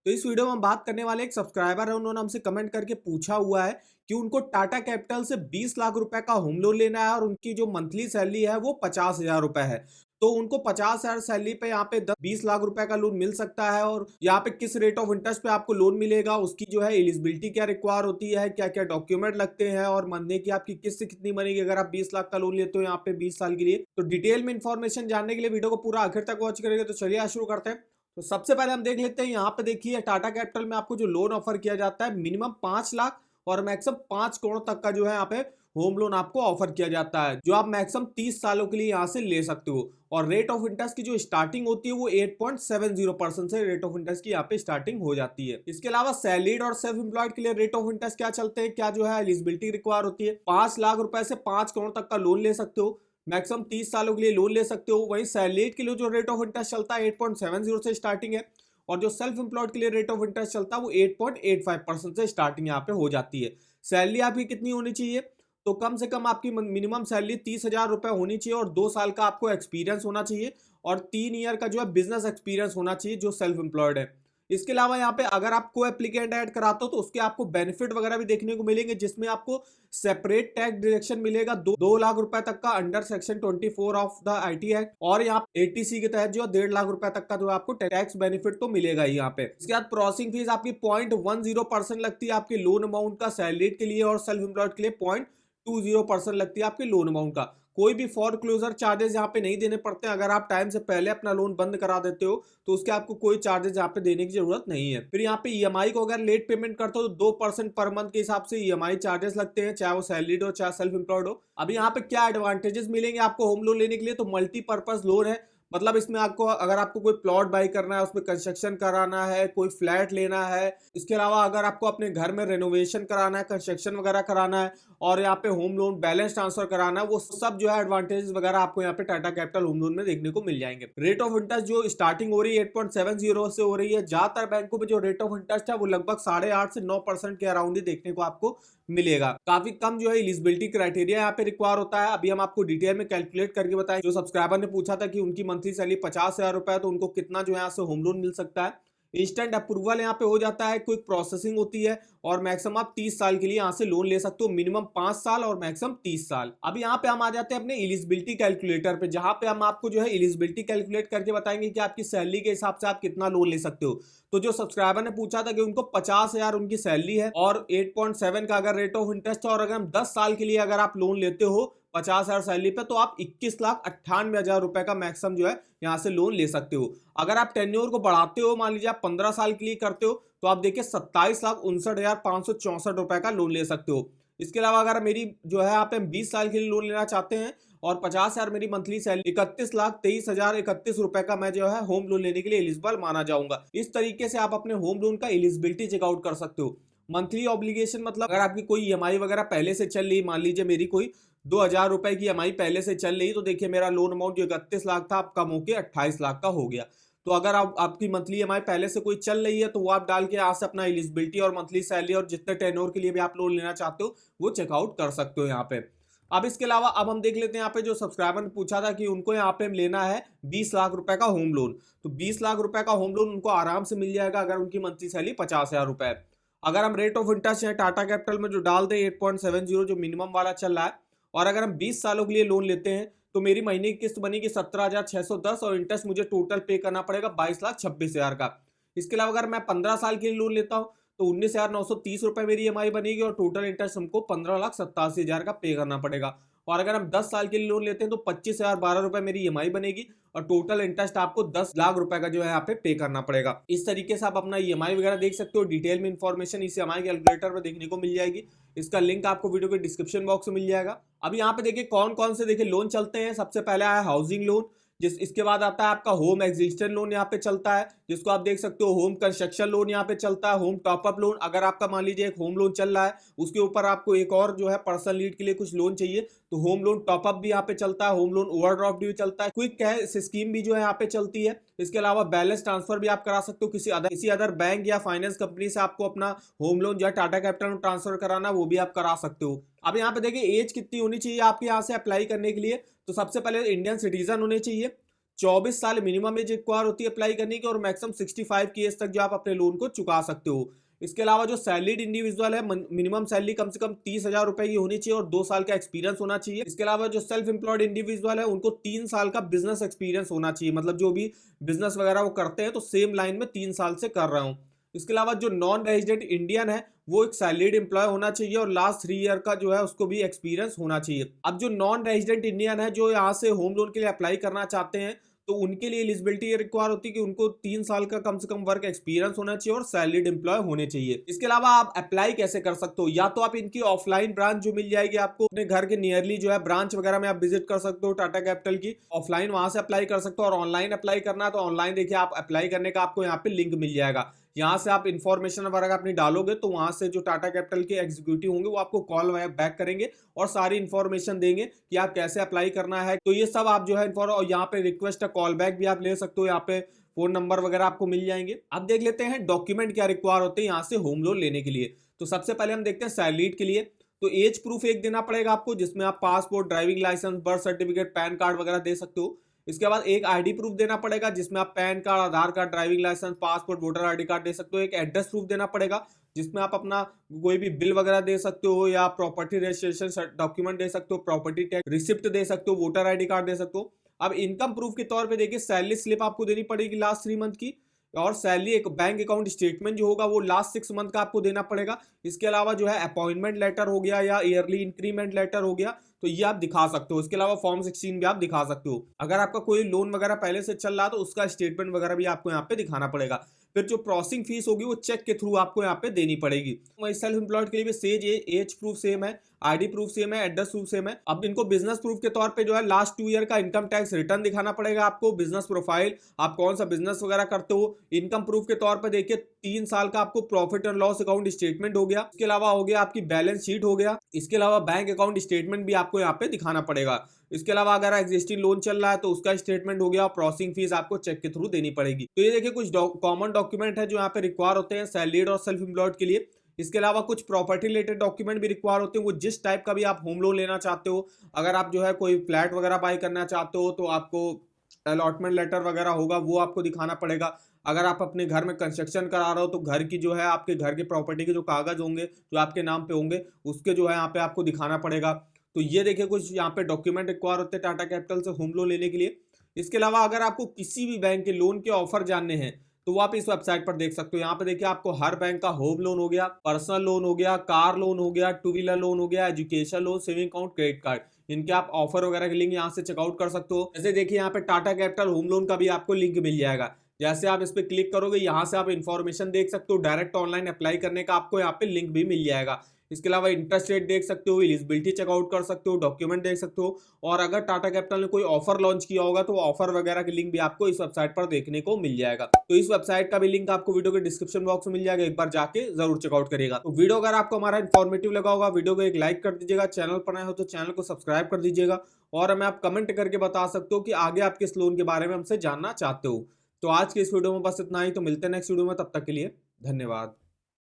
तो इस वीडियो में हम बात करने वाले एक सब्सक्राइबर है, उन्होंने हमसे कमेंट करके पूछा हुआ है कि उनको टाटा कैपिटल से 20 लाख रुपए का होम लोन लेना है और उनकी जो मंथली सैलरी है वो 50,000 रुपए है। तो उनको 50,000 सैलरी पे यहाँ पे 20 लाख रुपए का लोन मिल सकता है और यहाँ पे किस रेट ऑफ इंटरेस्ट पे आपको लोन मिलेगा, उसकी जो है एलिजिबिलिटी क्या रिक्वायर होती है, क्या क्या डॉक्यूमेंट लगते हैं और महीने की आपकी किस्त कितनी बनेगी अगर आप 20 लाख का लोन लेते हो यहाँ पे 20 साल के लिए। तो डिटेल में इन्फॉर्मेशन जानने के लिए वीडियो को पूरा आखिर तक वॉच करेंगे। तो चलिए आज शुरू करते हैं। तो सबसे पहले हम देख लेते हैं, यहाँ पे देखिए टाटा कैपिटल में आपको जो लोन ऑफर किया जाता है मिनिमम 5 लाख और मैक्सिमम 5 करोड़ तक का जो है यहाँ पे होम लोन आपको ऑफर किया जाता है, जो आप मैक्सिमम 30 सालों के लिए यहाँ से ले सकते हो। और रेट ऑफ इंटरेस्ट की जो स्टार्टिंग होती है वो 8.70% से रेट ऑफ इंटरेस्ट की यहाँ पे स्टार्टिंग हो जाती है। इसके अलावा सैलरीड और सेल्फ एम्प्लॉयड के लिए रेट ऑफ इंटरेस्ट क्या चलते हैं, क्या जो है एलिजिबिलिटी रिक्वायर होती है। 5 लाख रुपए से 5 करोड़ तक का लोन ले सकते हो, मैक्सिमम 30 सालों के लिए लोन ले सकते हो। वहीं सैलरीड के लिए जो रेट ऑफ इंटरेस्ट चलता है 8.70 से स्टार्टिंग है और जो सेल्फ एम्प्लॉयड के लिए रेट ऑफ इंटरेस्ट चलता है वो 8.85% से स्टार्टिंग यहाँ पे हो जाती है। सैलरी आपकी कितनी होनी चाहिए, तो कम से कम आपकी मिनिमम सैलरी 30,000 रुपए होनी चाहिए और 2 साल का आपको एक्सपीरियंस होना चाहिए और 3 ईयर का जो है बिजनेस एक्सपीरियंस होना चाहिए जो सेल्फ एम्प्लॉयड है। इसके अलावा यहाँ पे अगर आपको एप्लीकेंट ऐड कराते हो तो उसके आपको बेनिफिट वगैरह भी देखने को मिलेंगे, जिसमें आपको सेपरेट टैक्स डिडक्शन मिलेगा 2 लाख रुपए तक का under section 24 of the IT act, और यहाँ एटीसी के तहत जो 1.5 लाख रुपए तक का जो आपको टैक्स बेनिफिट तो मिलेगा ही यहाँ पे। इसके बाद प्रोसेसिंग फीस आपकी 0.10% लगती है आपके लोन अमाउंट का सैलरीड के लिए, और सेल्फ एम्प्लॉयड के लिए 0.20% लगती है आपके लोन अमाउंट का। कोई भी फॉर क्लोजर चार्जेस यहाँ पे नहीं देने पड़ते हैं। अगर आप टाइम से पहले अपना लोन बंद करा देते हो तो उसके आपको कोई चार्जेस यहाँ पे देने की जरूरत नहीं है। फिर यहाँ पे ईएमआई को अगर लेट पेमेंट करते हो तो 2% पर मंथ के हिसाब से ईएमआई चार्जेस लगते हैं, चाहे वो सैलरीड हो चाहे सेल्फ एम्प्लॉयड हो। अभी यहाँ पे क्या एडवांटेजेस मिलेंगे आपको होम लोन लेने के लिए, तो मल्टीपर्पज लोन है। मतलब इसमें आपको अगर आपको कोई प्लॉट बाई करना है, उसमें कंस्ट्रक्शन कराना है, कोई फ्लैट लेना है, इसके अलावा अगर आपको अपने घर में रेनोवेशन कराना है, कंस्ट्रक्शन वगैरह कराना है और यहाँ पे होम लोन बैलेंस ट्रांसफर कराना है, वो सब जो है एडवांटेजेस वगैरह आपको यहाँ पे टाटा कैपिटल होम लोन में देखने को मिल जाएंगे। रेट ऑफ इंटरेस्ट जो स्टार्टिंग हो रही है 8.70 से हो रही है। ज्यादातर बैंकों में जो रेट ऑफ इंटरेस्ट है वो लगभग 8.5 से 9% के अराउंड ही देखने को आपको मिलेगा। काफी कम जो है एलिजिबिलिटी क्राइटेरिया यहाँ पे रिक्वायर होता है। अभी हम आपको डिटेल में कैलकुलेट करके बताएं। जो सब्सक्राइबर ने पूछा था कि उनकी मंथली सैलरी 50,000 रुपए है तो उनको कितना जो है यहाँ से होम लोन मिल सकता है। इंस्टेंट अप्रूवल यहाँ पे हो जाता है, क्विक प्रोसेसिंग होती है और मैक्सिमम आप 30 साल के लिए यहाँ से लोन ले सकते हो, मिनिमम 5 साल और मैक्सिमम 30 साल। अब यहाँ पे हम आ जाते हैं अपने एलिजिबिलिटी कैलकुलेटर पे, जहां पे हम आपको जो है एलिजिबिलिटी कैलकुलेट करके बताएंगे कि आपकी सैलरी के हिसाब से आप कितना लोन ले सकते हो। तो जो सब्सक्राइबर ने पूछा था कि उनको 50,000 उनकी सैलरी है और 8.7 का अगर रेट ऑफ इंटरेस्ट है और अगर हम 10 साल के लिए अगर आप लोन लेते हो 50,000 सैलरी पे, तो आप 21,98,000 रुपए का मैक्सिमम जो है यहाँ से लोन ले सकते हो। अगर आप टेन्योर को बढ़ाते हो, मान लीजिए आप 15 साल के लिए करते हो, तो आप देखिए 27,59,564 रुपए का लोन ले सकते हो। इसके अलावा अगर मेरी जो है आप 20 साल के लिए लोन लेना चाहते हैं और 50,000 मेरी मंथली सैलरी, 31,23,031 रुपए का मैं जो है होम लोन लेने के लिए एलिजिबल माना जाऊंगा। इस तरीके से आप अपने होम लोन का एलिजिबिलिटी चेकआउट कर सकते हो। मंथली ऑब्लिगेशन मतलब अगर आपकी कोई ईएमआई वगैरह पहले से चल रही, मान लीजिए मेरी कोई 2,000 रुपए की ईएमआई पहले से चल रही, तो देखिए मेरा लोन अमाउंट जो 31 लाख था अब कम होकर 28 लाख का हो गया। तो अगर आपकी मंथली ईएमआई पहले से कोई चल रही है तो वो आप डाल के यहाँ से अपना एलिजिबिलिटी और मंथली सैलरी और जितने टेन्योर के लिए भी आप लोन लेना चाहते हो वो चेकआउट कर सकते हो यहाँ पे। अब इसके अलावा अब हम देख लेते हैं यहाँ पे जो सब्सक्राइबर ने पूछा था कि उनको यहाँ पे लेना है 20 लाख रुपए का होम लोन। तो 20 लाख रुपए का होम लोन उनको आराम से मिल जाएगा अगर उनकी मंथली सैलरी 50,000 रुपए है। अगर हम रेट ऑफ इंटरेस्ट है टाटा कैपिटल में जो डाल दे 8.70 जो मिनिमम वाला चल रहा है, और अगर हम 20 सालों के लिए लोन लेते हैं तो मेरी महीने की किस्त बनेगी 17,610 और इंटरेस्ट मुझे टोटल पे करना पड़ेगा 22,26,000 का। इसके अलावा अगर मैं 15 साल के लिए लोन लेता हूँ तो 19,930 रुपए मेरी ईएमआई बनेगी और टोटल इंटरेस्ट हमको 15,87,000 का पे करना पड़ेगा। और अगर हम 10 साल के लिए लोन लेते हैं तो 25,012 रुपए मेरी ईएमआई बनेगी और टोटल इंटरेस्ट आपको 10 लाख रुपए का जो है यहाँ पे करना पड़ेगा। इस तरीके से आप अपना ईएमआई वगैरह देख सकते हो। डिटेल में इंफॉर्मेशन इस ईएमआई कैलकुलेटर में देखने को मिल जाएगी। इसका लिंक आपको वीडियो के डिस्क्रिप्शन बॉक्स में मिल जाएगा। अब यहाँ पे देखिए कौन कौन से देखिए लोन चलते हैं। सबसे पहले है हाउसिंग लोन, इसके बाद आता है आपका होम एग्जिस्टेंस लोन यहाँ पे चलता है, जिसको आप देख सकते हो। होम कंस्ट्रक्शन लोन यहाँ पे चलता है। होम टॉपअप लोन, अगर आपका मान लीजिए एक होम लोन चल रहा है उसके ऊपर आपको एक और जो है पर्सनल नीड के लिए कुछ लोन चाहिए तो होम लोन टॉपअप भी यहाँ पे चलता है। होम लोन ओवरड्राफ्ट भी चलता है। क्विक कैश स्कीम भी जो है यहाँ पे चलती है। इसके अलावा बैलेंस ट्रांसफर भी आप करा सकते हो किसी अदर बैंक या फाइनेंस कंपनी से। आपको अपना होम लोन जो है टाटा कैपिटल में ट्रांसफर कराना वो भी आप करा सकते हो। अब यहाँ पे देखिए एज कितनी होनी चाहिए आपके यहाँ से अप्लाई करने के लिए, तो सबसे पहले इंडियन सिटीजन होने चाहिए। 24 साल मिनिमम एज रिक्वायर होती है अप्लाई करने की और मैक्सिमम 65 की एज तक जो आप अपने लोन को चुका सकते हो। इसके अलावा जो सैलरीड इंडिविजुअल है, मिनिमम सैलरी कम से कम 30,000 रुपए की होनी चाहिए और 2 साल का एक्सपीरियंस होना चाहिए। इसके अलावा जो सेल्फ एम्प्लॉयड इंडिविजुअल है उनको 3 साल का बिजनेस एक्सपीरियंस होना चाहिए, मतलब जो भी बिजनेस वगैरह वो करते हैं तो सेम लाइन में 3 साल से कर रहा हूँ। इसके अलावा जो नॉन रेजिडेंट इंडियन है वो एक सैलरीड एम्प्लॉय होना चाहिए और लास्ट 3 ईयर का जो है उसको भी एक्सपीरियंस होना चाहिए। अब जो नॉन रेजिडेंट इंडियन है जो यहाँ से होम लोन के लिए अप्लाई करना चाहते हैं तो उनके लिए एलिजिबिलिटी ये रिक्वायर होती है कि उनको 3 साल का कम से कम वर्क एक्सपीरियंस होना चाहिए और सैलरीड एम्प्लॉय होने चाहिए। इसके अलावा आप अप्लाई कैसे कर सकते हो, या तो आप इनकी ऑफलाइन ब्रांच जो मिल जाएगी आपको अपने घर के नियरली जो है ब्रांच वगैरह में आप विजिट कर सकते हो टाटा कैपिटल की, ऑफलाइन वहां से अप्लाई कर सकते हो। और ऑनलाइन अप्लाई करना है तो ऑनलाइन देखिए आप अप्लाई करने का आपको यहाँ पे लिंक मिल जाएगा, यहाँ से आप इन्फॉर्मेशन वगैरह अपनी डालोगे तो वहां से जो टाटा कैपिटल के एग्जीक्यूटिव होंगे वो आपको कॉल बैक करेंगे और सारी इन्फॉर्मेशन देंगे कि आप कैसे अप्लाई करना है। तो ये सब आप जो है और यहाँ पे रिक्वेस्ट कॉल बैक भी आप ले सकते हो, यहाँ पे फोन नंबर वगैरह आपको मिल जाएंगे। अब देख लेते हैं डॉक्यूमेंट क्या रिक्वायर होते हैं यहाँ से होम लोन लेने के लिए। तो सबसे पहले हम देखते हैं सैलरीड के लिए, तो एज प्रूफ एक देना पड़ेगा आपको जिसमें आप passport, driving licence, birth certificate, PAN card वगैरह दे सकते हो। इसके बाद एक आईडी प्रूफ देना पड़ेगा जिसमें आप PAN card, Aadhaar card, driving licence, passport, voter ID card दे सकते हो। एक एड्रेस प्रूफ देना पड़ेगा जिसमें आप अपना कोई भी बिल वगैरह दे सकते हो या प्रॉपर्टी रजिस्ट्रेशन डॉक्यूमेंट दे सकते हो, प्रॉपर्टी टैक्स रिसिप्ट दे सकते हो, वोटर आईडी कार्ड दे सकते हो। अब इनकम प्रूफ के तौर पे देखिए सैलरी स्लिप आपको देनी पड़ेगी लास्ट 3 मंथ की, और सैलरी एक बैंक अकाउंट स्टेटमेंट जो होगा वो लास्ट 6 मंथ का आपको देना पड़ेगा। इसके अलावा जो है अपॉइंटमेंट लेटर हो गया या ईयरली इंक्रीमेंट लेटर हो गया तो ये आप दिखा सकते हो। इसके अलावा फॉर्म 16 भी आप दिखा सकते हो। अगर आपका कोई लोन वगैरह पहले से चल रहा है तो उसका स्टेटमेंट वगैरह भी आपको यहाँ पे दिखाना पड़ेगा। फिर जो प्रोसेसिंग फीस होगी वो चेक के थ्रू आपको यहाँ पे देनी पड़ेगी। वही सेल्फ एम्प्लॉयड के लिए भी सेज एज प्रूफ सेम है, आईडी प्रूफ सेम है, एड्रेस प्रूफ सेम है। अब इनको बिजनेस प्रूफ के तौर पे जो है लास्ट 2 ईयर का इनकम टैक्स रिटर्न दिखाना पड़ेगा आपको, बिजनेस प्रोफाइल, आप कौन सा बिजनेस वगैरह करते हो। इनकम प्रूफ के तौर पे देखिए 3 साल का आपको profit and loss account statement हो गया। इसके अलावा हो गया आपकी बैलेंस शीट हो गया। इसके अलावा बैंक अकाउंट स्टेटमेंट भी आपको यहाँ पे दिखाना पड़ेगा। इसके अलावा अगर एग्जिस्टिंग लोन चल रहा है तो उसका स्टेटमेंट हो गया, प्रोसेसिंग फीस आपको चेक के थ्रू देनी पड़ेगी। तो ये देखिए कुछ कॉमन डॉक्यूमेंट है जो यहाँ पे रिक्वायर होते हैं सैलरीड और सेल्फ एम्प्लॉयड के लिए। इसके अलावा कुछ प्रॉपर्टी रिलेटेड डॉक्यूमेंट भी रिक्वायर होते हैं, वो जिस टाइप का भी आप होम लोन लेना चाहते हो। अगर आप जो है कोई फ्लैट वगैरह बाई करना चाहते हो तो आपको अलॉटमेंट लेटर वगैरह होगा वो आपको दिखाना पड़ेगा। अगर आप अपने घर में कंस्ट्रक्शन करा रहे हो तो घर की जो है आपके घर के प्रॉपर्टी के जो कागज होंगे जो आपके नाम पे होंगे उसके जो है यहाँ पे आपको दिखाना पड़ेगा। तो ये देखिए कुछ यहाँ पे डॉक्यूमेंट रिक्वायर होते हैं टाटा कैपिटल से होम लोन लेने के लिए। इसके अलावा अगर आपको किसी भी बैंक के लोन के ऑफर जानने हैं तो वो आप इस वेबसाइट पर देख सकते हो। यहाँ पे देखिए आपको हर बैंक का होम लोन हो गया, पर्सनल लोन हो गया, कार लोन हो गया, 2 व्हीलर लोन हो गया, education loan, saving account, credit card, इनके आप ऑफर वगैरह के लिंक यहाँ से चेकआउट कर सकते हो। जैसे देखिए यहाँ पे टाटा कैपिटल होम लोन का भी आपको लिंक मिल जाएगा। जैसे आप इस पे क्लिक करोगे यहाँ से आप इन्फॉर्मेशन देख सकते हो, डायरेक्ट ऑनलाइन अप्लाई करने का आपको यहाँ पे लिंक भी मिल जाएगा। इसके अलावा इंटरेस्ट रेट देख सकते हो, एलिजिबिलिटी चेकआउट कर सकते हो, डॉक्यूमेंट देख सकते हो, और अगर टाटा कैपिटल ने कोई ऑफर लॉन्च किया होगा तो ऑफर वगैरह के लिंक भी आपको इस वेबसाइट पर देखने को मिल जाएगा। तो इस वेबसाइट का भी लिंक आपको वीडियो के डिस्क्रिप्शन बॉक्स में मिल जाएगा, एक बार जाके जरूर चेकआउट करिएगा। तो वीडियो अगर आपको हमारा इन्फॉर्मेटिव लगा होगा वीडियो को एक लाइक कर दीजिएगा, चैनल पर नए हो तो चैनल को सब्सक्राइब कर दीजिएगा, और हमें आप कमेंट करके बता सकते हो कि आगे आप किस लोन के बारे में हमसे जानना चाहते हो। तो आज के इस वीडियो में बस इतना ही, तो मिलते हैं नेक्स्ट वीडियो में, तब तक के लिए धन्यवाद।